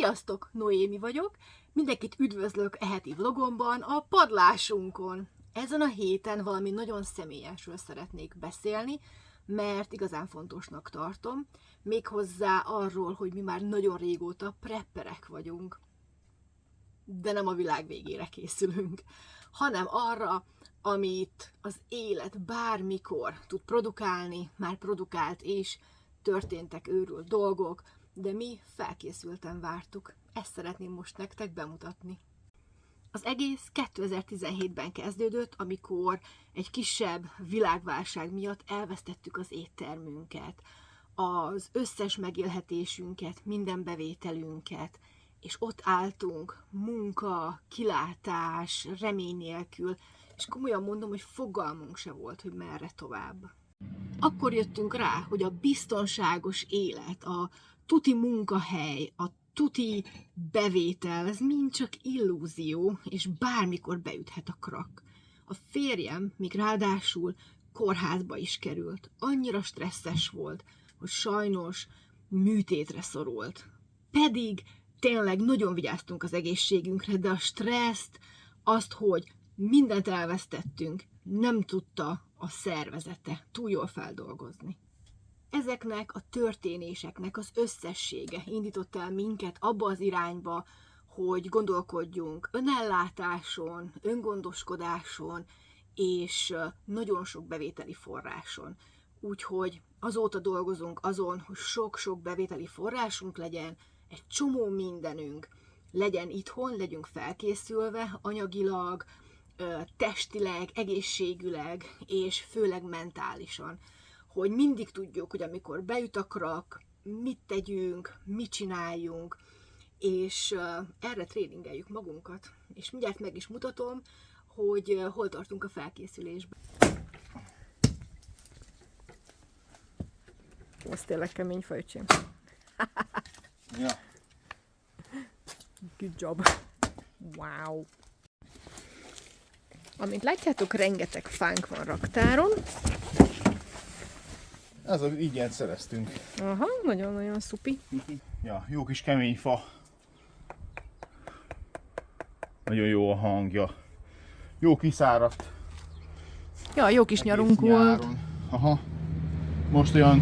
Sziasztok! Noémi vagyok, mindenkit üdvözlök e heti vlogomban, a padlásunkon. Ezen a héten valami nagyon személyesről szeretnék beszélni, mert igazán fontosnak tartom, méghozzá arról, hogy mi már nagyon régóta prepperek vagyunk. De nem a világ végére készülünk, hanem arra, amit az élet bármikor tud produkálni, már produkált és történtek őrült dolgok, de mi felkészülten vártuk. Ezt szeretném most nektek bemutatni. Az egész 2017-ben kezdődött, amikor egy kisebb világválság miatt elvesztettük az éttermünket, az összes megélhetésünket, minden bevételünket, és ott álltunk, munka, kilátás, remény nélkül, és komolyan mondom, hogy fogalmunk se volt, hogy merre tovább. Akkor jöttünk rá, hogy a biztonságos élet, a tuti munkahely, a tuti bevétel, ez mind csak illúzió, és bármikor beüthet a krak. A férjem még ráadásul kórházba is került. Annyira stresszes volt, hogy sajnos műtétre szorult. Pedig tényleg nagyon vigyáztunk az egészségünkre, de a stresszt, azt, hogy mindent elvesztettünk, nem tudta a szervezete túl jól feldolgozni. Ezeknek a történéseknek az összessége indított el minket abba az irányba, hogy gondolkodjunk önellátáson, öngondoskodáson és nagyon sok bevételi forráson. Úgyhogy azóta dolgozunk azon, hogy sok-sok bevételi forrásunk legyen, egy csomó mindenünk legyen itthon, legyünk felkészülve anyagilag, testileg, egészségüleg és főleg mentálisan. Hogy mindig tudjuk, hogy amikor beüt a krak, mit tegyünk, mit csináljunk, és erre tréningeljük magunkat. És mindjárt meg is mutatom, hogy hol tartunk a felkészülésben. Ez tényleg kemény fajcsém. Ja. Good job. Wow. Amint látjátok, rengeteg fánk van raktáron. Ez az ilyet szereztünk. Aha, nagyon-nagyon szupi. Ja, jó kis kemény fa. Nagyon jó a hangja. Jó kiszáradt. Ja, jó kis nyarunk volt. Aha. Most olyan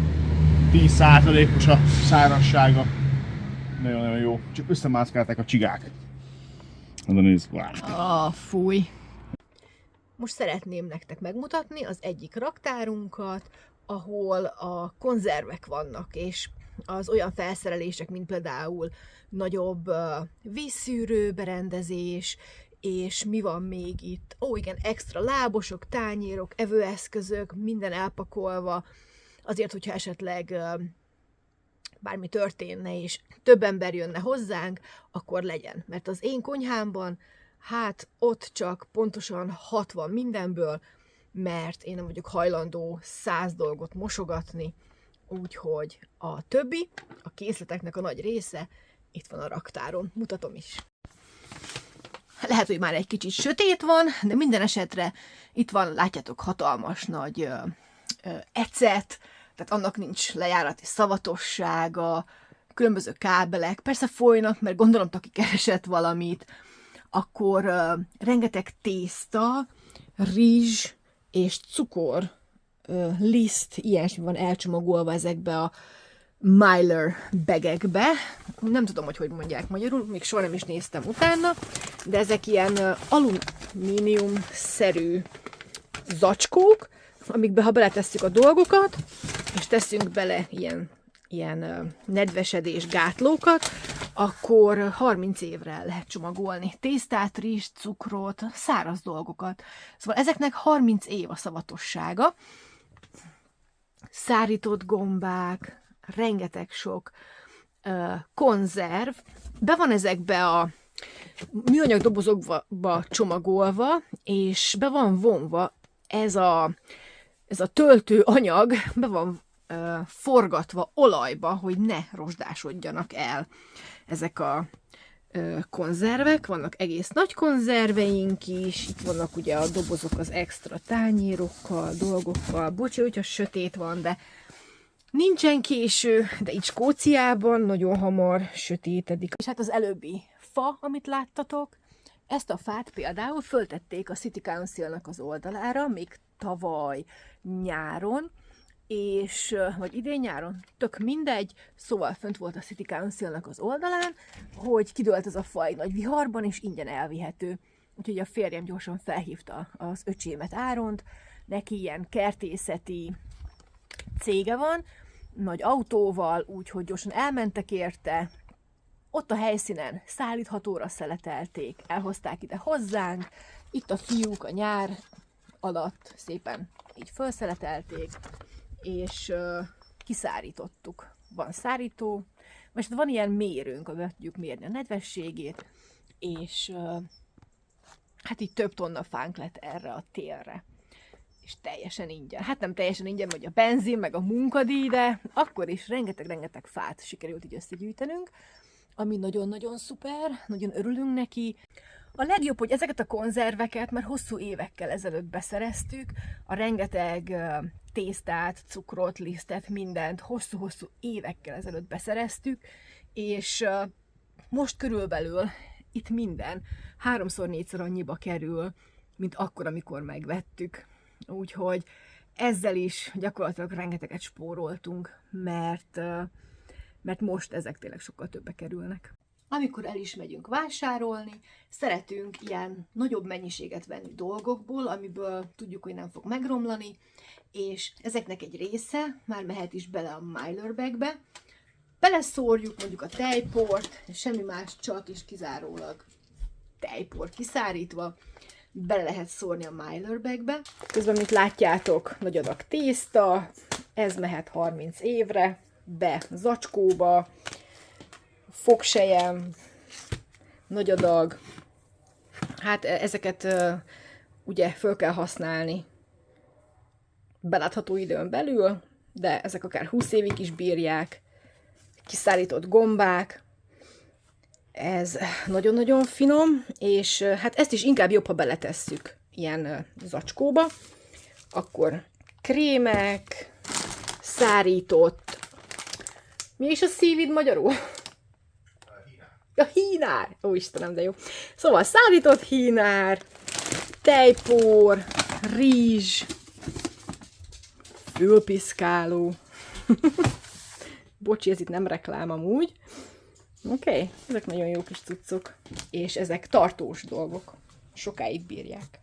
10%-os a szárazsága. Nagyon-nagyon jó. Csak összemászkálták a csigák. Oda nézd, wow. Fúj. Most szeretném nektek megmutatni az egyik raktárunkat, ahol a konzervek vannak, és az olyan felszerelések, mint például nagyobb vízszűrő berendezés, és mi van még itt? Ó, igen, extra lábosok, tányérok, evőeszközök, minden elpakolva, azért, hogyha esetleg bármi történne, és több ember jönne hozzánk, akkor legyen. Mert az én konyhámban, hát ott csak pontosan 60 mindenből, mert én nem vagyok hajlandó 100 dolgot mosogatni, úgyhogy a többi, a készleteknek a nagy része itt van a raktáron. Mutatom is. Lehet, hogy már egy kicsit sötét van, de minden esetre itt van, látjátok, hatalmas nagy ecet, tehát annak nincs lejárati szavatossága, különböző kábelek, persze folynak, mert gondolom, aki keresett valamit, akkor rengeteg tészta, rizs és cukor liszt, ilyesmi van elcsomagolva ezekbe a Myler begekbe. Nem tudom, hogy mondják magyarul, még soha nem is néztem utána, de ezek ilyen alumínium-szerű zacskók, amikbe ha beletesszük a dolgokat, és teszünk bele ilyen nedvesedés gátlókat, akkor 30 évre el lehet csomagolni. Tésztát, rizst, cukrot, száraz dolgokat. Szóval ezeknek 30 év a szavatossága. Szárított gombák, rengeteg sok konzerv. Be van ezekbe a műanyag dobozokba csomagolva, és be van vonva ez a töltő anyag, be van forgatva olajba, hogy ne rozsdásodjanak el ezek a konzervek. Vannak egész nagy konzerveink is, itt vannak ugye a dobozok az extra tányérokkal, dolgokkal. Bocsi, hogyha sötét van, de Nincsen késő, de itt Skóciában nagyon hamar sötétedik. És hát az előbbi fa, amit láttatok, ezt a fát például föltették a City Councilnak az oldalára, még tavaly nyáron, és, vagy idén nyáron, tök mindegy, szóval fönt volt a City Councilnak az oldalán, hogy kidőlt ez a fa egy nagy viharban, és ingyen elvihető. Úgyhogy a férjem gyorsan felhívta az öcsémet Áront, neki ilyen kertészeti cége van, nagy autóval, úgyhogy gyorsan elmentek érte, ott a helyszínen szállíthatóra szeletelték, elhozták ide hozzánk, itt a fiúk a nyár alatt szépen így felszeletelték, és kiszárítottuk. Van szárító, most van ilyen mérőnk, amivel tudjuk mérni a nedvességét, és hát így több tonna fánk lett erre a télre. És teljesen ingyen. Hát nem teljesen ingyen, vagy a benzin, meg a munkadíj, de akkor is rengeteg fát sikerült így összegyűjtenünk, ami nagyon-nagyon szuper, nagyon örülünk neki. A legjobb, hogy ezeket a konzerveket már hosszú évekkel ezelőtt beszereztük, a rengeteg tésztát, cukrot, lisztet, mindent hosszú-hosszú évekkel ezelőtt beszereztük, és most körülbelül itt minden 3-4-szer annyiba kerül, mint akkor, amikor megvettük. Úgyhogy ezzel is gyakorlatilag rengeteget spóroltunk, mert most ezek tényleg sokkal többe kerülnek. Amikor el is megyünk vásárolni, szeretünk ilyen nagyobb mennyiséget venni dolgokból, amiből tudjuk, hogy nem fog megromlani, és ezeknek egy része már mehet is bele a Myler bagbe. Beleszórjuk mondjuk a tejport, semmi más, csak és kizárólag tejpor kiszárítva, bele lehet szórni a Myler bagbe. Közben, mint látjátok, nagy adag tészta, ez mehet 30 évre, be zacskóba, fogsejem, nagy adag. Hát ezeket ugye föl kell használni belátható időn belül, de ezek akár 20 évig is bírják. Kiszállított gombák, ez nagyon-nagyon finom, és hát ezt is inkább jobb, ha beletesszük ilyen zacskóba. Akkor krémek, szárított, mi is a szívid magyarul? A hínár! Ó, Istenem, de jó. Szóval szárított hínár, tejpor, rizs, fülpiszkáló. Bocsi, ez itt nem reklám amúgy. Oké, ezek nagyon jó kis cuccok, és ezek tartós dolgok. Sokáig bírják.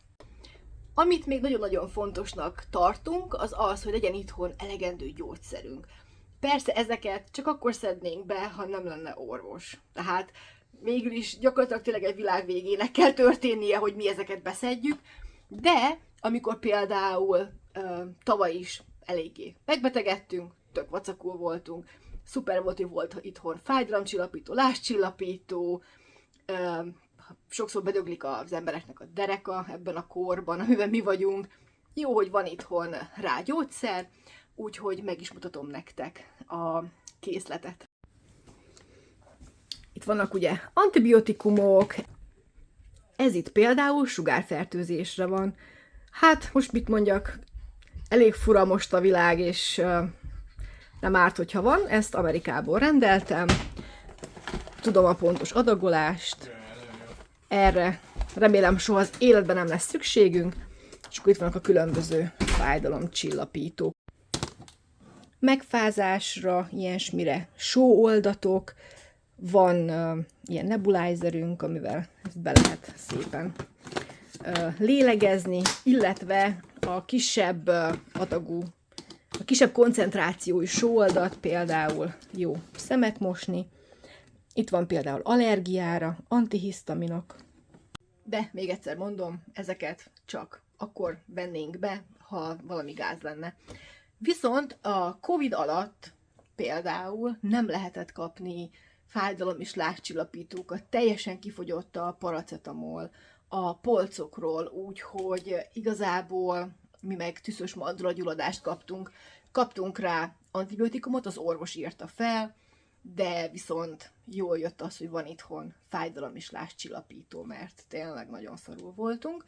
Amit még nagyon-nagyon fontosnak tartunk, az az, hogy legyen itthon elegendő gyógyszerünk. Persze ezeket csak akkor szednénk be, ha nem lenne orvos. Tehát végül is gyakorlatilag tényleg egy világ végének kell történnie, hogy mi ezeket beszedjük, de amikor például tavaly is eléggé megbetegedtünk, tök vacakul voltunk, szuper volt, hogy volt itthon fájdalomcsillapító, lázcsillapító, sokszor bedöglik az embereknek a dereka ebben a korban, amiben mi vagyunk. Jó, hogy van itthon rá gyógyszer, úgyhogy meg is mutatom nektek a készletet. Itt vannak ugye antibiotikumok, ez itt például sugárfertőzésre van. Hát most mit mondjak, elég fura most a világ, és nem árt, hogyha van, ezt Amerikából rendeltem. Tudom a pontos adagolást. Erre remélem soha az életben nem lesz szükségünk. És akkor itt vannak a különböző fájdalomcsillapítók. Megfázásra, ilyesmire sóoldatok, van ilyen nebulizerünk, amivel ezt be lehet szépen lélegezni, illetve a kisebb adagú, a kisebb koncentrációi sóoldat például jó szemet mosni. Itt van például allergiára, antihisztaminok. De még egyszer mondom, ezeket csak akkor vennénk be, ha valami gáz lenne. Viszont a Covid alatt például nem lehetett kapni fájdalom- és lázcsillapítókat, teljesen kifogyott a paracetamol a polcokról, úgyhogy igazából mi meg tüszös mandulagyulladást kaptunk rá antibiotikumot, az orvos írta fel, de viszont jól jött az, hogy van itthon fájdalom- és lázcsillapító, mert tényleg nagyon szarul voltunk.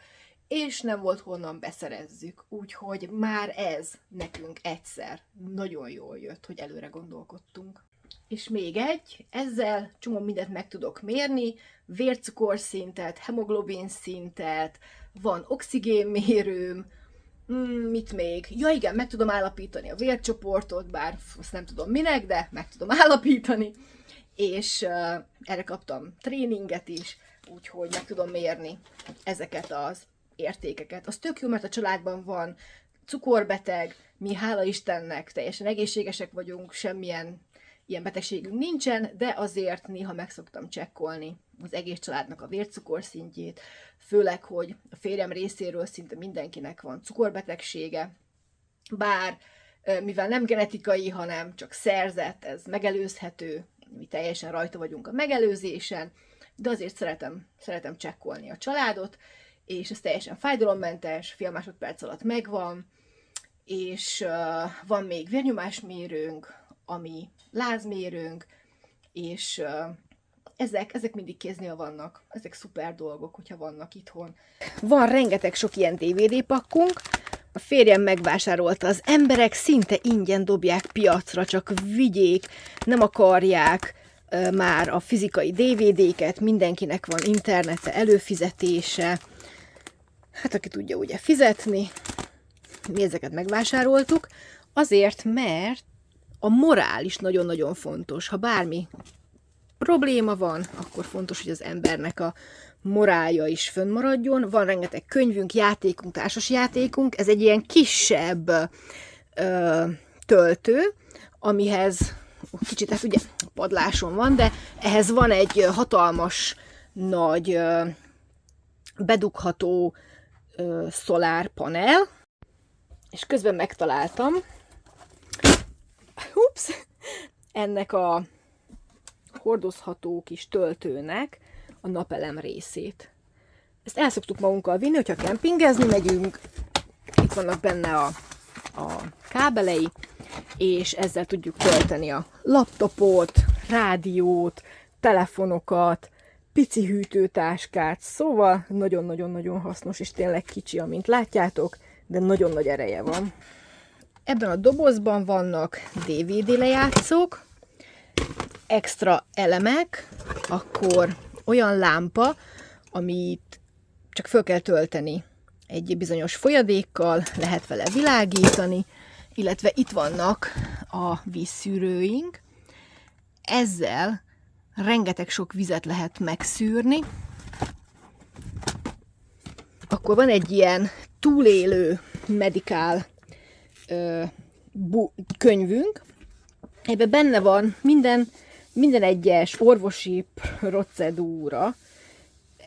és nem volt honnan beszerezzük, úgyhogy már ez nekünk egyszer nagyon jól jött, hogy előre gondolkodtunk. És még egy, ezzel csomó mindent meg tudok mérni, vércukorszintet, hemoglobin szintet, van oxigénmérőm, mit még? Ja igen, meg tudom állapítani a vércsoportot, bár azt nem tudom minek, de meg tudom állapítani, és erre kaptam tréninget is, úgyhogy meg tudom mérni ezeket az értékeket. Az tök jó, mert a családban van cukorbeteg, mi hála Istennek teljesen egészségesek vagyunk, semmilyen ilyen betegségünk nincsen, de azért néha meg szoktam csekkolni az egész családnak a vércukorszintjét, főleg, hogy a férjem részéről szinte mindenkinek van cukorbetegsége, bár mivel nem genetikai, hanem csak szerzett, ez megelőzhető, mi teljesen rajta vagyunk a megelőzésen, de azért szeretem csekkolni a családot, és ez teljesen fájdalommentes, fél másodperc alatt megvan, és van még vérnyomásmérőnk, ami lázmérőnk, és ezek mindig kéznél vannak. Ezek szuper dolgok, hogyha vannak itthon. Van rengeteg sok ilyen DVD pakkunk. A férjem megvásárolta, az emberek szinte ingyen dobják piacra, csak vigyék, nem akarják már a fizikai DVD-ket, mindenkinek van internete, előfizetése. Hát aki tudja ugye fizetni, mi ezeket megvásároltuk, azért, mert a morál is nagyon-nagyon fontos. Ha bármi probléma van, akkor fontos, hogy az embernek a morálja is fönnmaradjon. Van rengeteg könyvünk, játékunk, társasjátékunk. Ez egy ilyen kisebb töltő, amihez kicsit, hát ugye padláson van, de ehhez van egy hatalmas, nagy, bedugható szolárpanel, és közben megtaláltam ennek a hordozható kis töltőnek a napelem részét. Ezt el szoktuk magunkkal vinni, hogyha kempingezni megyünk, itt vannak benne a kábelei, és ezzel tudjuk tölteni a laptopot, rádiót, telefonokat, pici hűtőtáskát, szóval nagyon-nagyon-nagyon hasznos, és tényleg kicsi, amint látjátok, de nagyon nagy ereje van. Ebben a dobozban vannak DVD lejátszók, extra elemek, akkor olyan lámpa, amit csak föl kell tölteni egy bizonyos folyadékkal, lehet vele világítani, illetve itt vannak a vízszűrőink. Ezzel rengeteg sok vizet lehet megszűrni. Akkor van egy ilyen túlélő medikál könyvünk. Ebben benne van minden egyes orvosi procedúra.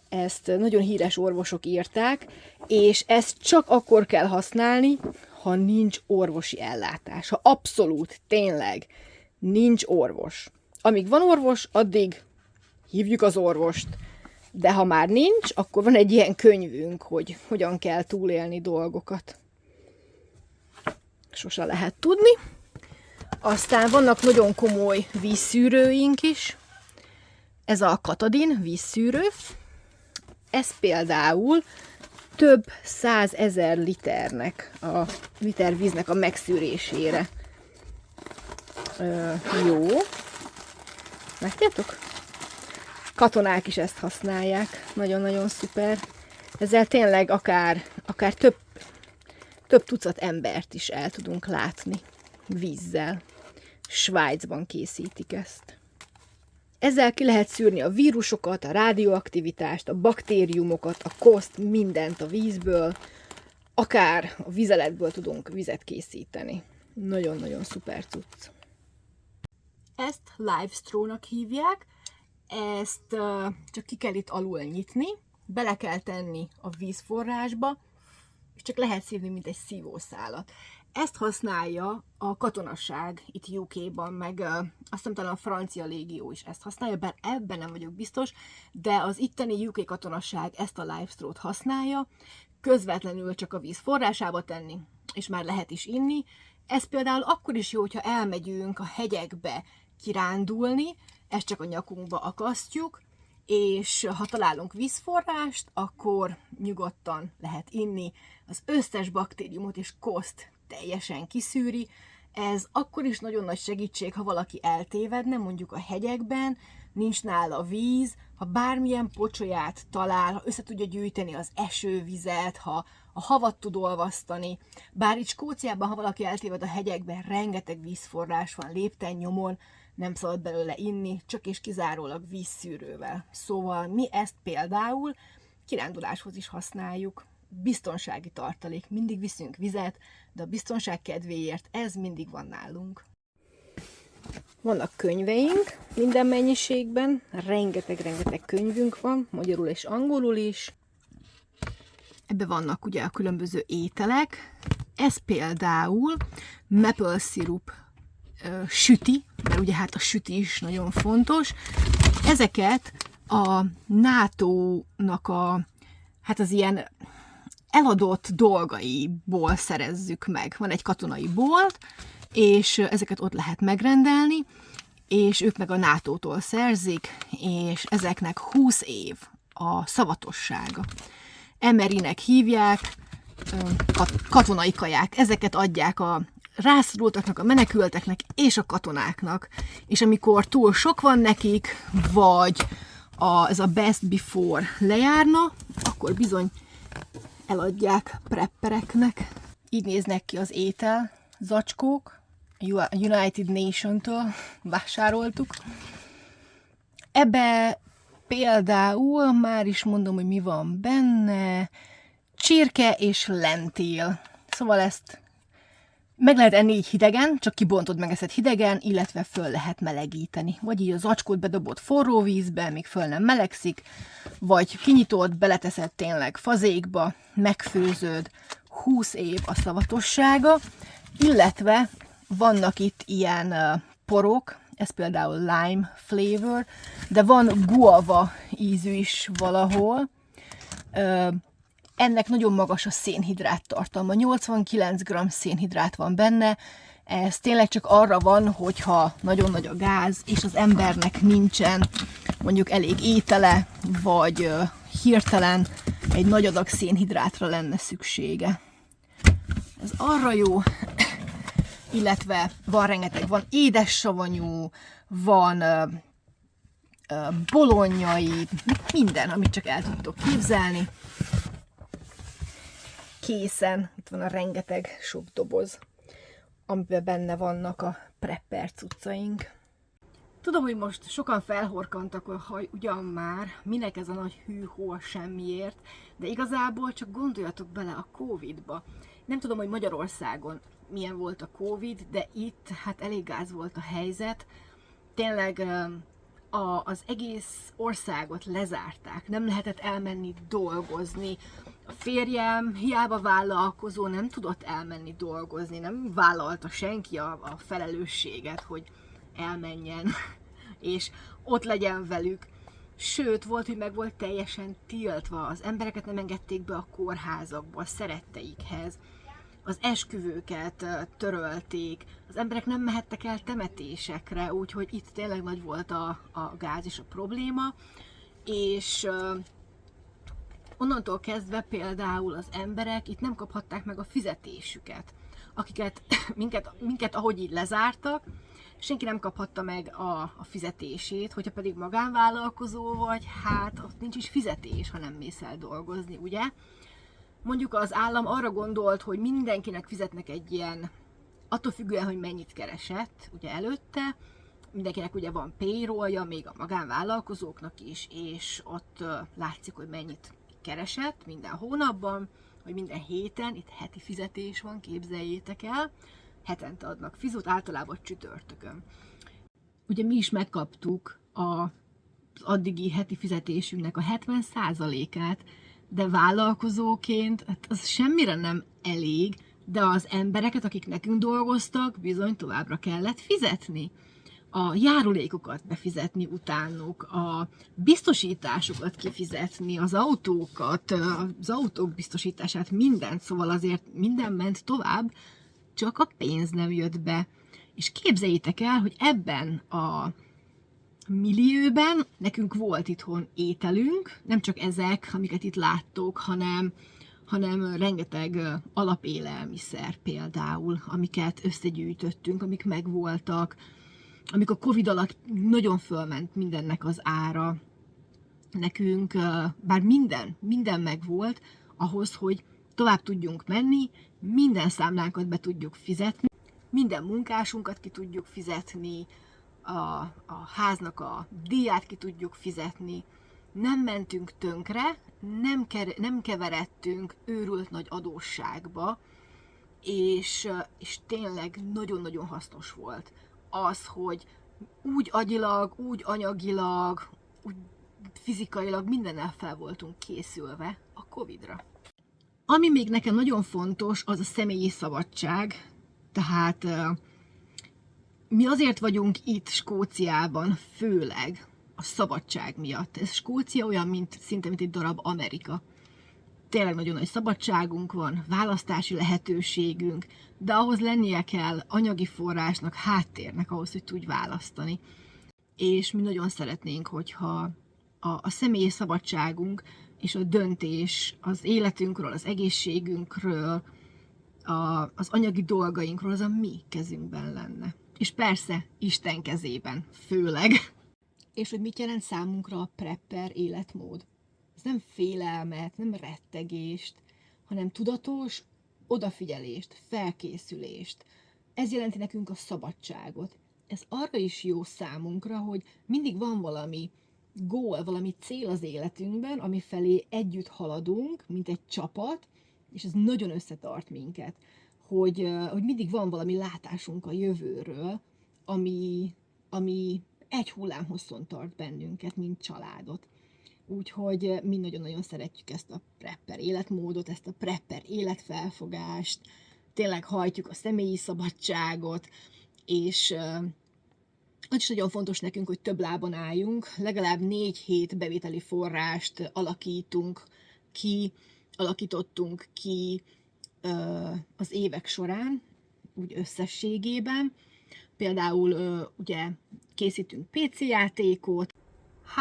Ezt nagyon híres orvosok írták, és ezt csak akkor kell használni, ha nincs orvosi ellátás. Ha abszolút, tényleg nincs orvos. Amíg van orvos, addig hívjuk az orvost. De ha már nincs, akkor van egy ilyen könyvünk, hogy hogyan kell túlélni dolgokat. Sose lehet tudni. Aztán vannak nagyon komoly vízszűrőink is. Ez a Katadin vízszűrő. Ez például több 100 000 liternek, a liter víznek a megszűrésére jó. Látjátok? Katonák is ezt használják. Nagyon-nagyon szuper. Ezzel tényleg akár több tucat embert is el tudunk látni vízzel. Svájcban készítik ezt. Ezzel ki lehet szűrni a vírusokat, a rádióaktivitást, a baktériumokat, a koszt, mindent a vízből. Akár a vizeletből tudunk vizet készíteni. Nagyon-nagyon szuper cucc. Ezt live straw-nak hívják. Ezt csak ki kell itt alul nyitni, bele kell tenni a vízforrásba, és csak lehet szívni, mint egy szívószálat. Ezt használja a katonasság itt UK-ban, meg azt hiszem talán a francia légió is ezt használja, bár ebben nem vagyok biztos, de az itteni UK katonasság ezt a live straw-t használja, közvetlenül csak a víz forrásába tenni, és már lehet is inni. Ez például akkor is jó, hogyha elmegyünk a hegyekbe kirándulni, ezt csak a nyakunkba akasztjuk, és ha találunk vízforrást, akkor nyugodtan lehet inni. Az összes baktériumot és koszt teljesen kiszűri. Ez akkor is nagyon nagy segítség, ha valaki eltévedne, mondjuk a hegyekben, nincs nála víz, ha bármilyen pocsolyát talál, ha össze tudja gyűjteni az esővizet, ha a havat tud olvasztani. Bár itt Skóciában, ha valaki eltéved a hegyekben, rengeteg vízforrás van lépten nyomon, nem szabad belőle inni, csak és kizárólag vízszűrővel. Szóval mi ezt például kiránduláshoz is használjuk. Biztonsági tartalék, mindig viszünk vizet, de a biztonság kedvéért ez mindig van nálunk. Vannak könyveink minden mennyiségben, rengeteg könyvünk van, magyarul és angolul is. Ebben vannak ugye a különböző ételek. Ez például maple syrup süti, mert ugye hát a süti is nagyon fontos. Ezeket a NATO-nak hát az ilyen eladott dolgaiból szerezzük meg. Van egy katonai bolt, és ezeket ott lehet megrendelni, és ők meg a NATO-tól szerzik, és ezeknek 20 év a szavatossága. Emerinek hívják, katonai kaják. Ezeket adják a rászorultaknak, a menekülteknek és a katonáknak. És amikor túl sok van nekik, vagy ez a best before lejárna, akkor bizony eladják preppereknek. Így néznek ki az étel zacskók. A United Nation-től vásároltuk. Ebbe például már is mondom, hogy mi van benne. Csirke és lentél. Szóval ezt meg lehet enni így hidegen, csak kibontod, megeszed hidegen, illetve föl lehet melegíteni. Vagy így a zacskót bedobod forró vízbe, míg föl nem melegszik, vagy kinyitod, beleteszed tényleg fazékba, megfőzöd, 20 év a szavatossága, illetve vannak itt ilyen porok, ez például lime flavor, de van guava ízű is valahol. Ennek nagyon magas a szénhidrát tartalma, 89 g szénhidrát van benne, ez tényleg csak arra van, hogyha nagyon nagy a gáz, és az embernek nincsen mondjuk elég étele, vagy hirtelen egy nagy adag szénhidrátra lenne szüksége. Ez arra jó, illetve van rengeteg, van édessavanyú, van bolonyai, minden, amit csak el tudtok képzelni. Készen, itt van a rengeteg sok doboz, amiben benne vannak a prepper cuccaink. Tudom, hogy most sokan felhorkantak, hogy ugyan már, minek ez a nagy hű-hó semmiért, de igazából csak gondoljatok bele a Covid-ba. Nem tudom, hogy Magyarországon milyen volt a Covid, de itt hát elég gáz volt a helyzet. Tényleg az egész országot lezárták, nem lehetett elmenni dolgozni. A férjem hiába vállalkozó, nem tudott elmenni dolgozni, nem vállalta senki a felelősséget, hogy elmenjen, és ott legyen velük. Sőt, volt, hogy meg volt teljesen tiltva, az embereket nem engedték be a kórházakba, a szeretteikhez, az esküvőket törölték, az emberek nem mehettek el temetésekre, úgyhogy itt tényleg nagy volt a gáz és a probléma, és onnantól kezdve például az emberek itt nem kaphatták meg a fizetésüket, akiket, minket ahogy így lezártak, senki nem kaphatta meg a fizetését, hogyha pedig magánvállalkozó vagy, hát ott nincs is fizetés, ha nem mész el dolgozni, ugye? Mondjuk az állam arra gondolt, hogy mindenkinek fizetnek egy ilyen, attól függően, hogy mennyit keresett, ugye előtte, mindenkinek ugye van payrollja, még a magánvállalkozóknak is, és ott látszik, hogy mennyit keresett minden hónapban, vagy minden héten, itt heti fizetés van, képzeljétek el, hetente adnak fizut, általában csütörtökön. Ugye mi is megkaptuk az addigi heti fizetésünknek a 70%-át, de vállalkozóként hát az semmire nem elég, de az embereket, akik nekünk dolgoztak, bizony továbbra kellett fizetni. A járulékokat befizetni utánuk, a biztosításokat kifizetni, az autókat, az autók biztosítását, mindent, szóval azért minden ment tovább, csak a pénz nem jött be. És képzeljétek el, hogy ebben millióben nekünk volt itthon ételünk, nem csak ezek, amiket itt láttok, hanem rengeteg alapélelmiszer például, amiket összegyűjtöttünk, amik megvoltak, amik a Covid alatt nagyon fölment mindennek az ára. Nekünk, bár minden megvolt ahhoz, hogy tovább tudjunk menni, minden számlánkat be tudjuk fizetni, minden munkásunkat ki tudjuk fizetni, a háznak a díját ki tudjuk fizetni, nem mentünk tönkre, nem keveredtünk őrült nagy adósságba, és tényleg nagyon-nagyon hasznos volt az, hogy úgy agyilag, úgy anyagilag, úgy fizikailag mindennel fel voltunk készülve a Covid-ra. Ami még nekem nagyon fontos, az a személyi szabadság, tehát mi azért vagyunk itt Skóciában, főleg a szabadság miatt. Ez Skócia olyan, szinte mint egy darab Amerika. Tényleg nagyon nagy szabadságunk van, választási lehetőségünk, de ahhoz lennie kell anyagi forrásnak, háttérnek ahhoz, hogy tudj választani. És mi nagyon szeretnénk, hogyha a személyi szabadságunk és a döntés az életünkről, az egészségünkről, az anyagi dolgainkról, az a mi kezünkben lenne. És persze, Isten kezében, főleg. És hogy mit jelent számunkra a prepper életmód? Ez nem félelmet, nem rettegést, hanem tudatos odafigyelést, felkészülést. Ez jelenti nekünk a szabadságot. Ez arra is jó számunkra, hogy mindig van valami gól, valami cél az életünkben, ami felé együtt haladunk, mint egy csapat, és ez nagyon összetart minket, hogy mindig van valami látásunk a jövőről, ami egy hullámhosszon tart bennünket, mint családot. Úgyhogy mi nagyon-nagyon szeretjük ezt a prepper életmódot, ezt a prepper életfelfogást, tényleg hajtjuk a személyi szabadságot, és az is nagyon fontos nekünk, hogy több lábon álljunk, legalább 4 hét bevételi forrást alakítottunk ki az évek során, úgy összességében. Például ugye készítünk PC játékot,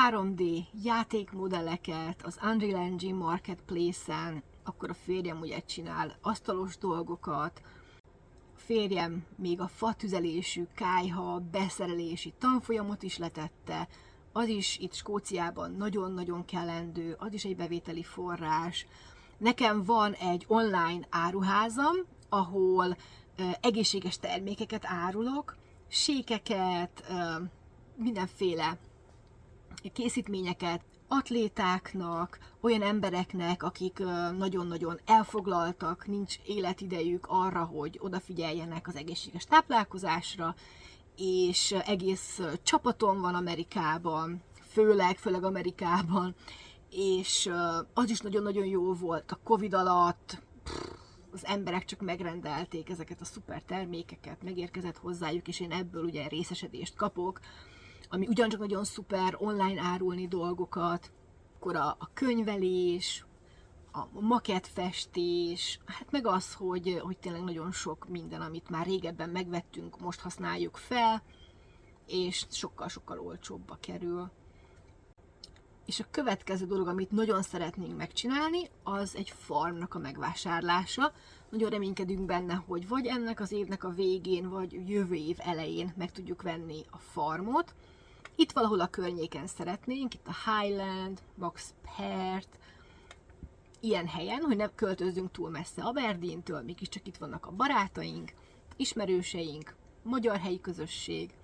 3D játékmodelleket az Unreal Engine Marketplace-en, akkor a férjem ugye csinál asztalos dolgokat, a férjem még a fatüzelésű, kályha, beszerelési tanfolyamot is letette, az is itt Skóciában nagyon-nagyon kellendő, az is egy bevételi forrás. Nekem van egy online áruházam, ahol egészséges termékeket árulok, sékeket, mindenféle készítményeket atlétáknak, olyan embereknek, akik nagyon-nagyon elfoglaltak, nincs életidejük arra, hogy odafigyeljenek az egészséges táplálkozásra, és egész csapatom van Amerikában, főleg Amerikában, és az is nagyon-nagyon jó volt a Covid alatt, az emberek csak megrendelték ezeket a szuper termékeket, megérkezett hozzájuk, és én ebből ugye részesedést kapok, ami ugyancsak nagyon szuper, online árulni dolgokat, akkor a könyvelés, a makettfestés, hát meg az, hogy tényleg nagyon sok minden, amit már régebben megvettünk, most használjuk fel, és sokkal-sokkal olcsóbba kerül. És a következő dolog, amit nagyon szeretnénk megcsinálni, az egy farmnak a megvásárlása. Nagyon reménykedünk benne, hogy vagy ennek az évnek a végén, vagy jövő év elején meg tudjuk venni a farmot. Itt valahol a környéken szeretnénk, itt a Highland, Box Perth, ilyen helyen, hogy ne költözzünk túl messze Aberdeentől, mégiscsak itt vannak a barátaink, ismerőseink, magyar helyi közösség,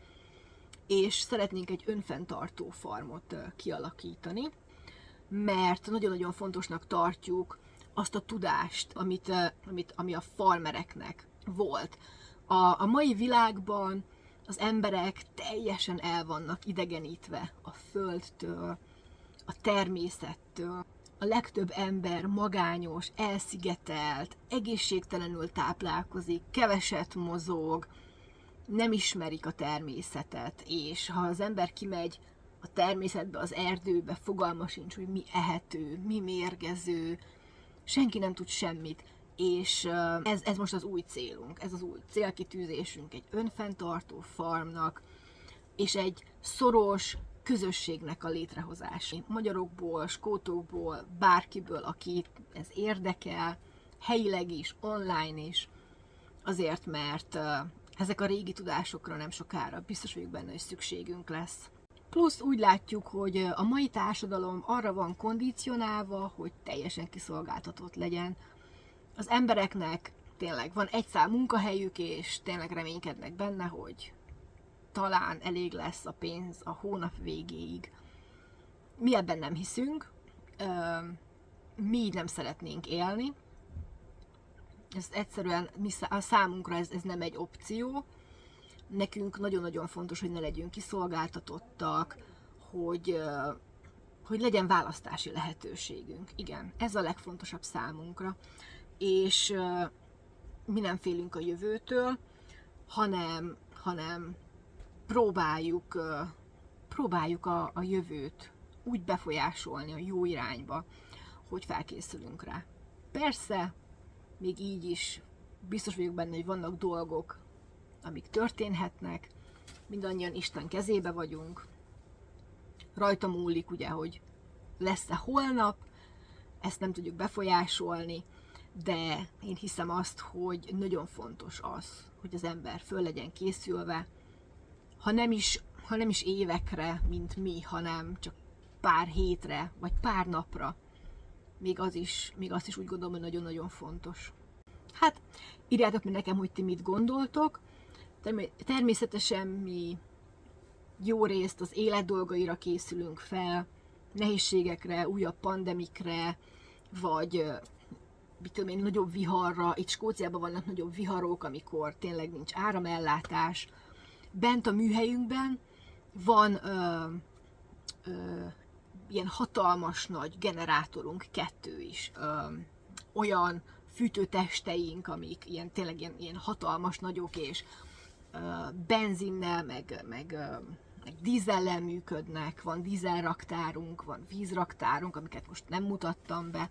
és szeretnénk egy önfenntartó farmot kialakítani, mert nagyon-nagyon fontosnak tartjuk azt a tudást, ami a farmereknek volt. A mai világban az emberek teljesen el vannak idegenítve a földtől, a természettől. A legtöbb ember magányos, elszigetelt, egészségtelenül táplálkozik, keveset mozog, nem ismerik a természetet, és ha az ember kimegy a természetbe, az erdőbe, fogalma sincs, hogy mi ehető, mi mérgező, senki nem tud semmit, és ez most az új célunk, ez az új célkitűzésünk egy önfenntartó farmnak, és egy szoros, közösségnek a létrehozása. Magyarokból, skótokból, bárkiből, aki ez érdekel, helyileg is, online is, azért, mert ezek a régi tudásokra nem sokára biztos vagyok benne, hogy szükségünk lesz. Plusz úgy látjuk, hogy a mai társadalom arra van kondicionálva, hogy teljesen kiszolgáltatott legyen. Az embereknek tényleg van egy szám munkahelyük, és tényleg reménykednek benne, hogy talán elég lesz a pénz a hónap végéig. Mi ebben nem hiszünk, mi így nem szeretnénk élni. Ez egyszerűen a számunkra ez nem egy opció. Nekünk nagyon-nagyon fontos, hogy ne legyünk kiszolgáltatottak, hogy legyen választási lehetőségünk. Igen, ez a legfontosabb számunkra. És mi nem félünk a jövőtől, hanem próbáljuk a jövőt úgy befolyásolni a jó irányba, hogy felkészülünk rá. Persze, még így is biztos vagyok benne, hogy vannak dolgok, amik történhetnek, mindannyian Isten kezébe vagyunk. Rajta múlik ugye, hogy lesz-e holnap, ezt nem tudjuk befolyásolni, de én hiszem azt, hogy nagyon fontos az, hogy az ember föl legyen készülve, ha nem is évekre, mint mi, hanem csak pár hétre, vagy pár napra. Még azt is úgy gondolom, hogy nagyon-nagyon fontos. Hát, írjátok meg nekem, hogy ti mit gondoltok. Természetesen mi jó részt az élet dolgaira készülünk fel, nehézségekre, újabb pandemikre, vagy mit tudom én, nagyobb viharra. Itt Skóciában vannak nagyobb viharok, amikor tényleg nincs áramellátás. Bent a műhelyünkben van ilyen hatalmas nagy generátorunk, 2 is. Olyan fűtőtesteink, amik tényleg ilyen hatalmas nagyok, és benzinnel, meg dízellel működnek, van dízelraktárunk, van vízraktárunk, amiket most nem mutattam be,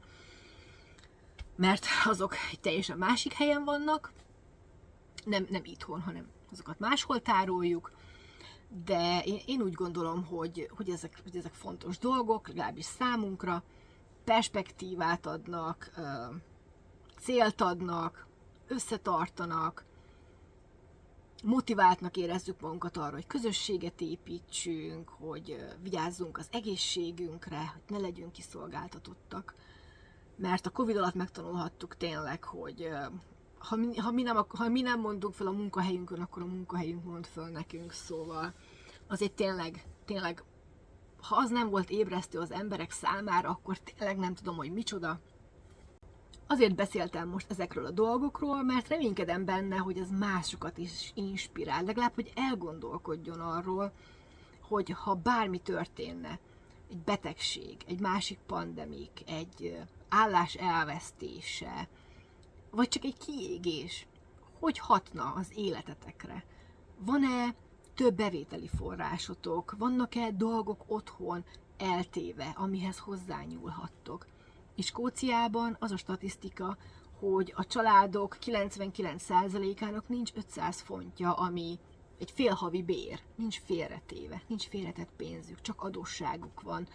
mert azok egy teljesen másik helyen vannak, nem itthon, hanem azokat máshol tároljuk, de én úgy gondolom, hogy ezek fontos dolgok, legalábbis számunkra, perspektívát adnak, célt adnak, összetartanak, motiváltnak érezzük magunkat arra, hogy közösséget építsünk, hogy vigyázzunk az egészségünkre, hogy ne legyünk kiszolgáltatottak. Mert a Covid alatt megtanulhattuk tényleg, hogy ha mi nem mondunk fel a munkahelyünkön, akkor a munkahelyünk mond föl nekünk, szóval azért tényleg, ha az nem volt ébresztő az emberek számára, akkor tényleg nem tudom, hogy micsoda. Azért beszéltem most ezekről a dolgokról, mert reménykedem benne, hogy ez másokat is inspirál, legalább, hogy elgondolkodjon arról, hogy ha bármi történne, egy betegség, egy másik pandemik, egy állás elvesztése, vagy csak egy kiégés, hogy hatna az életetekre? Van-e több bevételi forrásotok? Vannak-e dolgok otthon eltéve, amihez hozzányúlhattok? És Skóciában az a statisztika, hogy a családok 99%-ának nincs 500 fontja, ami egy félhavi bér, nincs félretéve, nincs félretett pénzük, csak adósságuk van.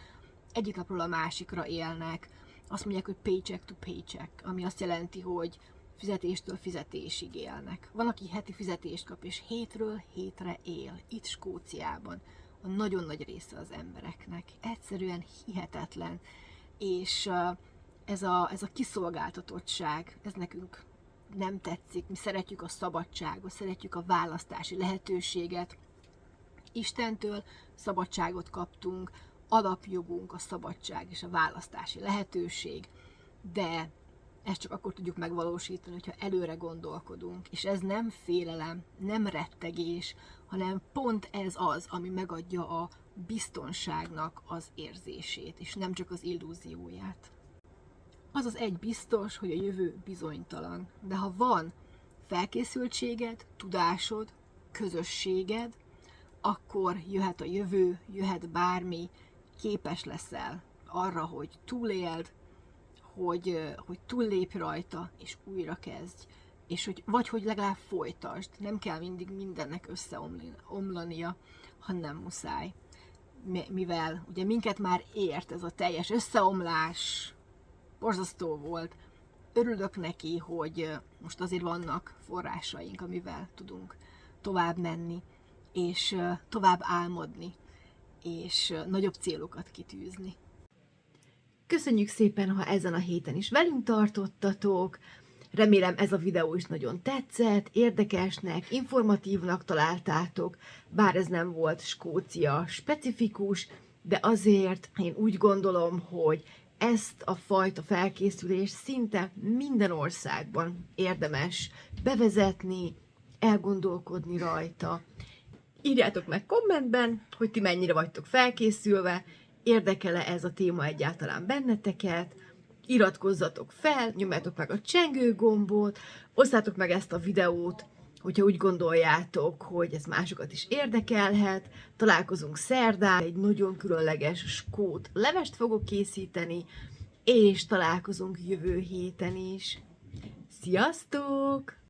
Egyik napról a másikra élnek, azt mondják, hogy paycheck to paycheck, ami azt jelenti, hogy fizetéstől fizetésig élnek. Van, aki heti fizetést kap, és hétről hétre él, itt Skóciában. A nagyon nagy része az embereknek. Egyszerűen hihetetlen. És ez a kiszolgáltatottság, ez nekünk nem tetszik. Mi szeretjük a szabadságot, szeretjük a választási lehetőséget. Istentől szabadságot kaptunk, alapjogunk a szabadság és a választási lehetőség, de ezt csak akkor tudjuk megvalósítani, hogyha előre gondolkodunk, és ez nem félelem, nem rettegés, hanem pont ez az, ami megadja a biztonságnak az érzését, és nem csak az illúzióját. Az az egy biztos, hogy a jövő bizonytalan, de ha van felkészültséged, tudásod, közösséged, akkor jöhet a jövő, jöhet bármi, képes leszel arra, hogy túléld, hogy túllépj rajta, és újra kezdj, és hogy legalább folytasd. Nem kell mindig mindennek összeomlania, ha nem muszáj. mivel ugye minket már ért ez a teljes összeomlás, borzasztó volt. Örülök neki, hogy most azért vannak forrásaink, amivel tudunk tovább menni, és tovább álmodni, és nagyobb célokat kitűzni. Köszönjük szépen, ha ezen a héten is velünk tartottatok. Remélem ez a videó is nagyon tetszett, érdekesnek, informatívnak találtátok, bár ez nem volt Skócia specifikus, de azért én úgy gondolom, hogy ezt a fajta felkészülést szinte minden országban érdemes bevezetni, elgondolkodni rajta. Írjátok meg kommentben, hogy ti mennyire vagytok felkészülve, érdekel-e ez a téma egyáltalán benneteket, iratkozzatok fel, nyomjátok meg a csengő gombot, osszátok meg ezt a videót, hogyha úgy gondoljátok, hogy ez másokat is érdekelhet. Találkozunk szerdán, egy nagyon különleges skót levest fogok készíteni, és találkozunk jövő héten is. Sziasztok!